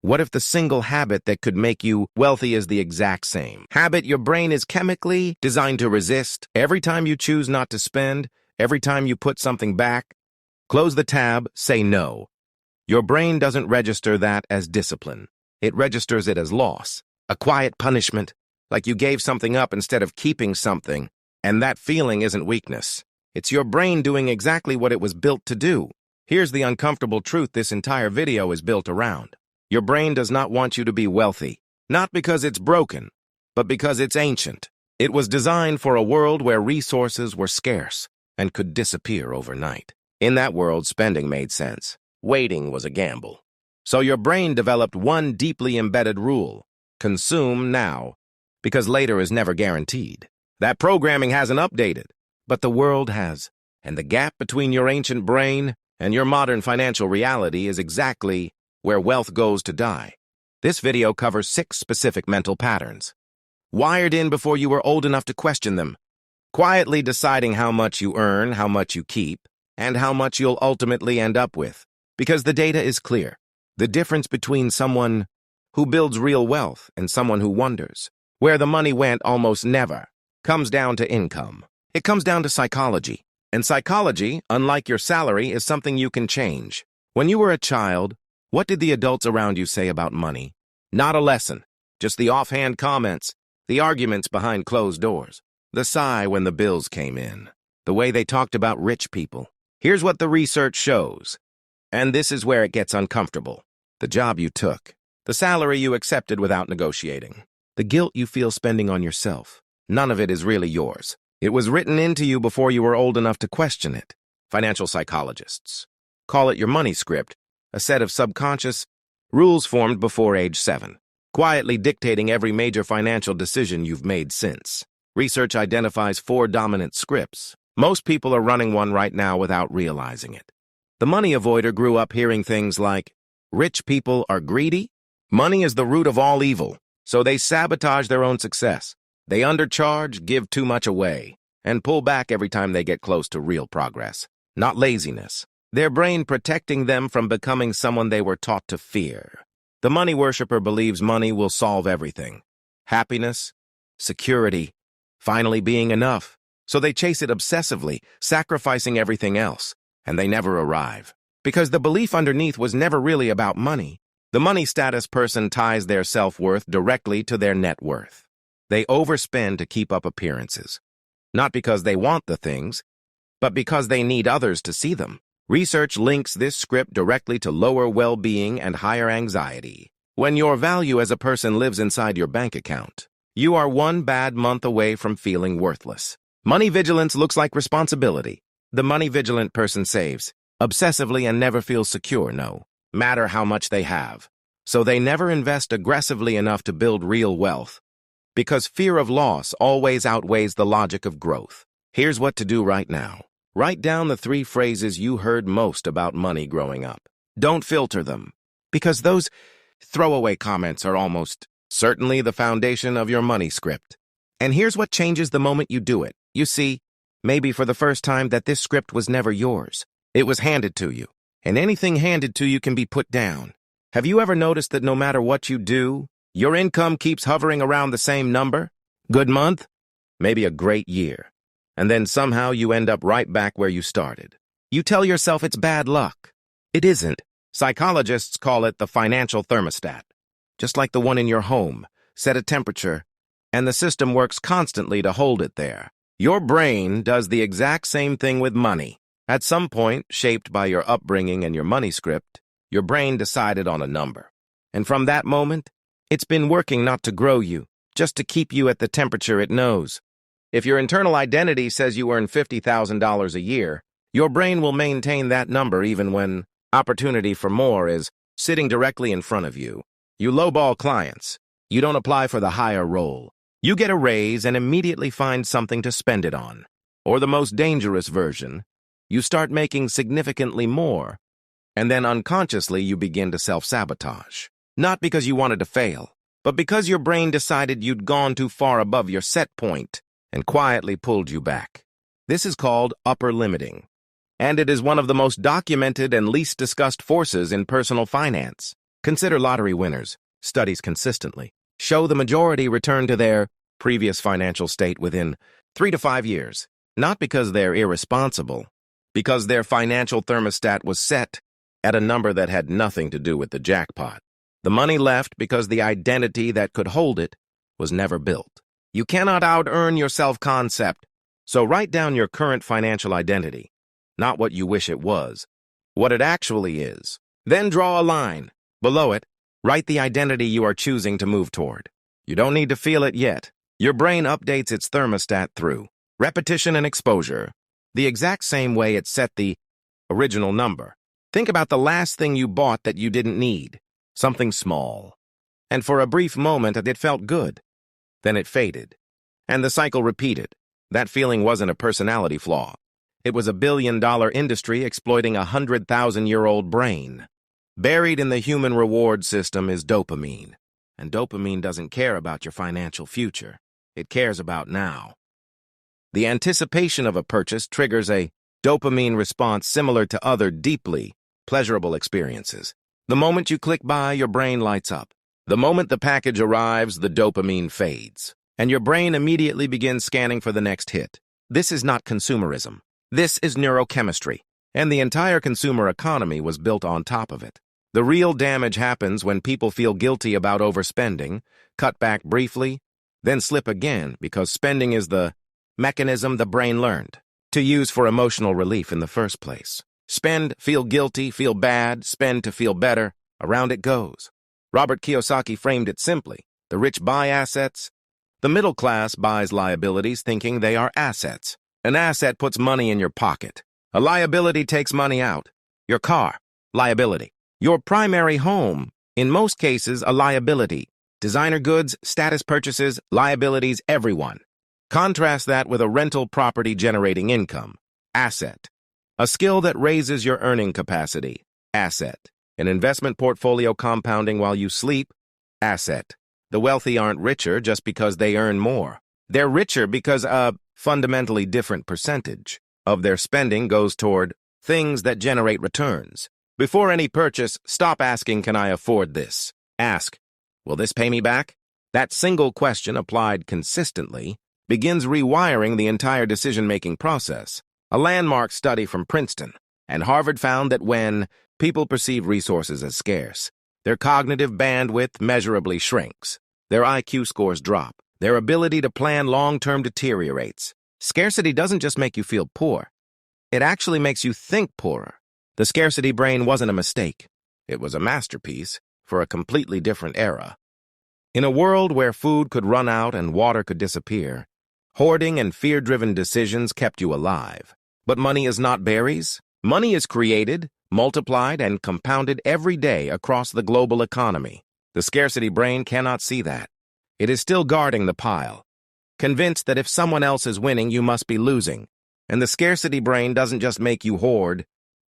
What if the single habit that could make you wealthy is the exact same habit your brain is chemically designed to resist? Every time you choose not to spend, every time you put something back, close the tab, say no. Your brain doesn't register that as discipline. It registers it as loss, a quiet punishment, like you gave something up instead of keeping something. And that feeling isn't weakness. It's your brain doing exactly what it was built to do. Here's the uncomfortable truth this entire video is built around. Your brain does not want you to be wealthy, not because it's broken, but because it's ancient. It was designed for a world where resources were scarce and could disappear overnight. In that world, spending made sense. Waiting was a gamble. So your brain developed one deeply embedded rule: consume now, because later is never guaranteed. That programming hasn't updated, but the world has. And the gap between your ancient brain and your modern financial reality is exactly where wealth goes to die. This video covers 6 specific mental patterns, wired in before you were old enough to question them, quietly deciding how much you earn, how much you keep, and how much you'll ultimately end up with. Because the data is clear. The difference between someone who builds real wealth and someone who wonders where the money went almost never comes down to income. It comes down to psychology. And psychology, unlike your salary, is something you can change. When you were a child, what did the adults around you say about money? Not a lesson, just the offhand comments, the arguments behind closed doors, the sigh when the bills came in, the way they talked about rich people. Here's what the research shows. And this is where it gets uncomfortable. The job you took, the salary you accepted without negotiating, the guilt you feel spending on yourself. None of it is really yours. It was written into you before you were old enough to question it. Financial psychologists call it your money script, a set of subconscious rules formed before age 7, quietly dictating every major financial decision you've made since. Research identifies 4 dominant scripts. Most people are running one right now without realizing it. The money avoider grew up hearing things like, rich people are greedy, money is the root of all evil, so they sabotage their own success. They undercharge, give too much away, and pull back every time they get close to real progress. Not laziness. Their brain protecting them from becoming someone they were taught to fear. The money worshiper believes money will solve everything. Happiness, security, finally being enough. So they chase it obsessively, sacrificing everything else, and they never arrive. Because the belief underneath was never really about money. The money status person ties their self-worth directly to their net worth. They overspend to keep up appearances. Not because they want the things, but because they need others to see them. Research links this script directly to lower well-being and higher anxiety. When your value as a person lives inside your bank account, you are one bad month away from feeling worthless. Money vigilance looks like responsibility. The money-vigilant person saves, obsessively and never feels secure, no matter how much they have. So they never invest aggressively enough to build real wealth. Because fear of loss always outweighs the logic of growth. Here's what to do right now. Write down the 3 phrases you heard most about money growing up. Don't filter them, because those throwaway comments are almost certainly the foundation of your money script. And here's what changes the moment you do it. You see, maybe for the first time, that this script was never yours. It was handed to you. And anything handed to you can be put down. Have you ever noticed that no matter what you do, your income keeps hovering around the same number? Good month? Maybe a great year. And then somehow you end up right back where you started. You tell yourself it's bad luck. It isn't. Psychologists call it the financial thermostat. Just like the one in your home, set a temperature, and the system works constantly to hold it there. Your brain does the exact same thing with money. At some point, shaped by your upbringing and your money script, your brain decided on a number. And from that moment, it's been working not to grow you, just to keep you at the temperature it knows. If your internal identity says you earn $50,000 a year, your brain will maintain that number even when opportunity for more is sitting directly in front of you. You lowball clients. You don't apply for the higher role. You get a raise and immediately find something to spend it on. Or the most dangerous version, you start making significantly more, and then unconsciously you begin to self-sabotage. Not because you wanted to fail, but because your brain decided you'd gone too far above your set point and quietly pulled you back. This is called upper limiting, and it is one of the most documented and least discussed forces in personal finance. Consider lottery winners. Studies consistently show the majority return to their previous financial state within 3 to 5 years, not because they're irresponsible, because their financial thermostat was set at a number that had nothing to do with the jackpot. The money left because the identity that could hold it was never built. You cannot out-earn your self-concept, so write down your current financial identity, not what you wish it was, what it actually is. Then draw a line. Below it, write the identity you are choosing to move toward. You don't need to feel it yet. Your brain updates its thermostat through repetition and exposure, the exact same way it set the original number. Think about the last thing you bought that you didn't need, something small. And for a brief moment, it felt good. Then it faded. And the cycle repeated. That feeling wasn't a personality flaw. It was a billion-dollar industry exploiting a 100,000-year-old brain. Buried in the human reward system is dopamine. And dopamine doesn't care about your financial future. It cares about now. The anticipation of a purchase triggers a dopamine response similar to other deeply pleasurable experiences. The moment you click buy, your brain lights up. The moment the package arrives, the dopamine fades, and your brain immediately begins scanning for the next hit. This is not consumerism. This is neurochemistry, and the entire consumer economy was built on top of it. The real damage happens when people feel guilty about overspending, cut back briefly, then slip again because spending is the mechanism the brain learned to use for emotional relief in the first place. Spend, feel guilty, feel bad, spend to feel better. Around it goes. Robert Kiyosaki framed it simply. The rich buy assets. The middle class buys liabilities thinking they are assets. An asset puts money in your pocket. A liability takes money out. Your car, liability. Your primary home, in most cases, a liability. Designer goods, status purchases, liabilities, everyone. Contrast that with a rental property generating income, asset. A skill that raises your earning capacity, asset. An investment portfolio compounding while you sleep, asset. The wealthy aren't richer just because they earn more. They're richer because a fundamentally different percentage of their spending goes toward things that generate returns. Before any purchase, stop asking, can I afford this? Ask, will this pay me back? That single question applied consistently begins rewiring the entire decision-making process. A landmark study from Princeton and Harvard found that when people perceive resources as scarce, their cognitive bandwidth measurably shrinks. Their IQ scores drop. Their ability to plan long-term deteriorates. Scarcity doesn't just make you feel poor. It actually makes you think poorer. The scarcity brain wasn't a mistake. It was a masterpiece for a completely different era. In a world where food could run out and water could disappear, hoarding and fear-driven decisions kept you alive. But money is not berries. Money is created, multiplied, and compounded every day across the global economy. The scarcity brain cannot see that. It is still guarding the pile, convinced that if someone else is winning, you must be losing. And the scarcity brain doesn't just make you hoard,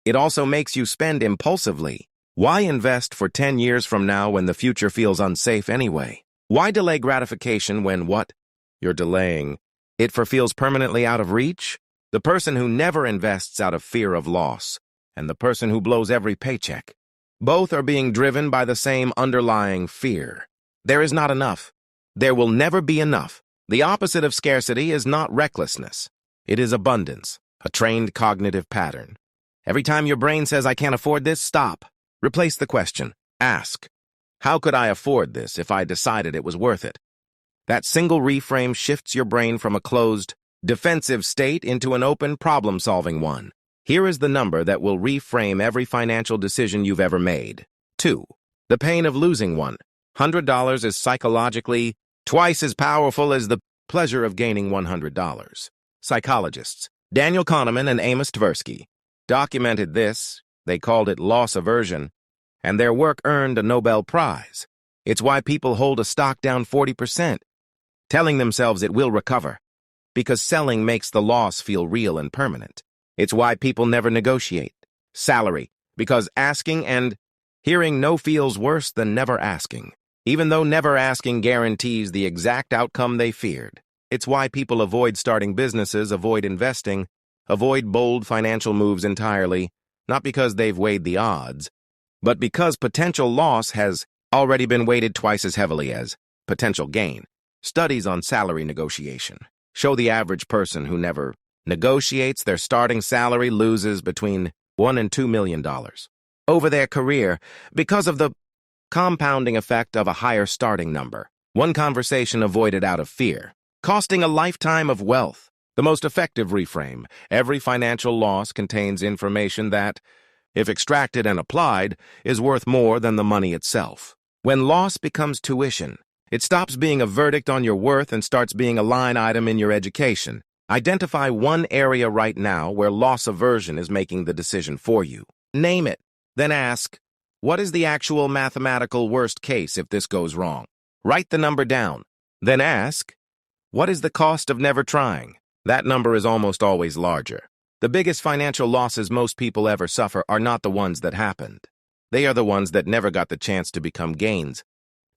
it also makes you spend impulsively. Why invest for 10 years from now when the future feels unsafe anyway? Why delay gratification when what you're delaying it for feels permanently out of reach? The person who never invests out of fear of loss, and the person who blows every paycheck. Both are being driven by the same underlying fear. There is not enough. There will never be enough. The opposite of scarcity is not recklessness. It is abundance, a trained cognitive pattern. Every time your brain says, I can't afford this, stop. Replace the question. Ask, how could I afford this if I decided it was worth it? That single reframe shifts your brain from a closed, defensive state into an open, problem-solving one. Here is the number that will reframe every financial decision you've ever made. 2. The pain of losing $100 is psychologically twice as powerful as the pleasure of gaining $100. Psychologists Daniel Kahneman and Amos Tversky documented this. They called it loss aversion, and their work earned a Nobel Prize. It's why people hold a stock down 40%, telling themselves it will recover, because selling makes the loss feel real and permanent. It's why people never negotiate salary, because asking and hearing no feels worse than never asking, even though never asking guarantees the exact outcome they feared. It's why people avoid starting businesses, avoid investing, avoid bold financial moves entirely, not because they've weighed the odds, But because potential loss has already been weighted twice as heavily as potential gain, studies on salary negotiation show the average person who never negotiates their starting salary loses between $1 and $2 million over their career because of the compounding effect of a higher starting number. One conversation avoided out of fear, costing a lifetime of wealth. The most effective reframe: every financial loss contains information that, if extracted and applied, is worth more than the money itself. When loss becomes tuition, it stops being a verdict on your worth and starts being a line item in your education. Identify one area right now where loss aversion is making the decision for you. Name it. Then ask, what is the actual mathematical worst case if this goes wrong? Write the number down. Then ask, what is the cost of never trying? That number is almost always larger. The biggest financial losses most people ever suffer are not the ones that happened. They are the ones that never got the chance to become gains,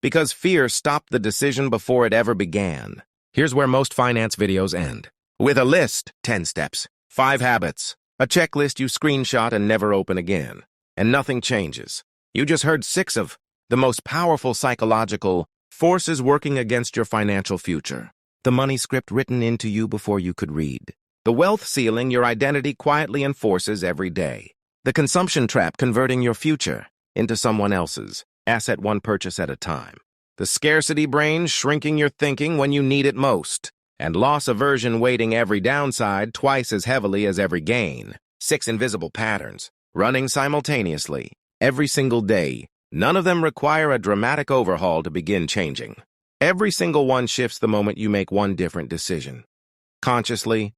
because fear stopped the decision before it ever began. Here's where most finance videos end. With a list: 10 steps, 5 habits, a checklist you screenshot and never open again. And nothing changes. You just heard 6 of the most powerful psychological forces working against your financial future. The money script written into you before you could read. The wealth ceiling your identity quietly enforces every day. The consumption trap converting your future into someone else's, asset one purchase at a time. The scarcity brain shrinking your thinking when you need it most. And loss aversion weighting every downside twice as heavily as every gain. 6 invisible patterns, running simultaneously, every single day. None of them require a dramatic overhaul to begin changing. Every single one shifts the moment you make one different decision. Consciously,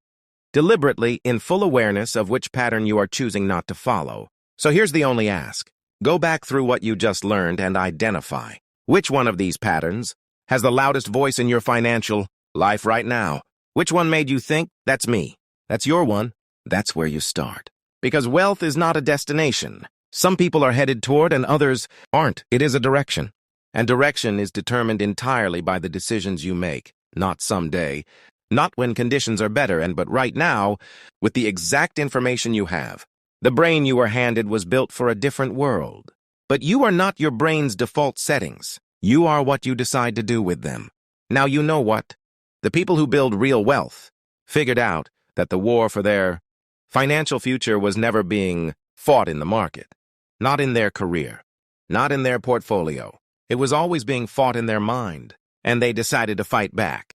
deliberately, in full awareness of which pattern you are choosing not to follow. So here's the only ask. Go back through what you just learned and identify which one of these patterns has the loudest voice in your financial life right now. Which one made you think, that's me? That's your one. That's where you start. Because wealth is not a destination. Some people are headed toward and others aren't. It is a direction. And direction is determined entirely by the decisions you make, not someday, not when conditions are better, but right now, with the exact information you have. The brain you were handed was built for a different world. But you are not your brain's default settings. You are what you decide to do with them. Now you know what? The people who build real wealth figured out that the war for their financial future was never being fought in the market, not in their career, not in their portfolio. It was always being fought in their mind, and they decided to fight back.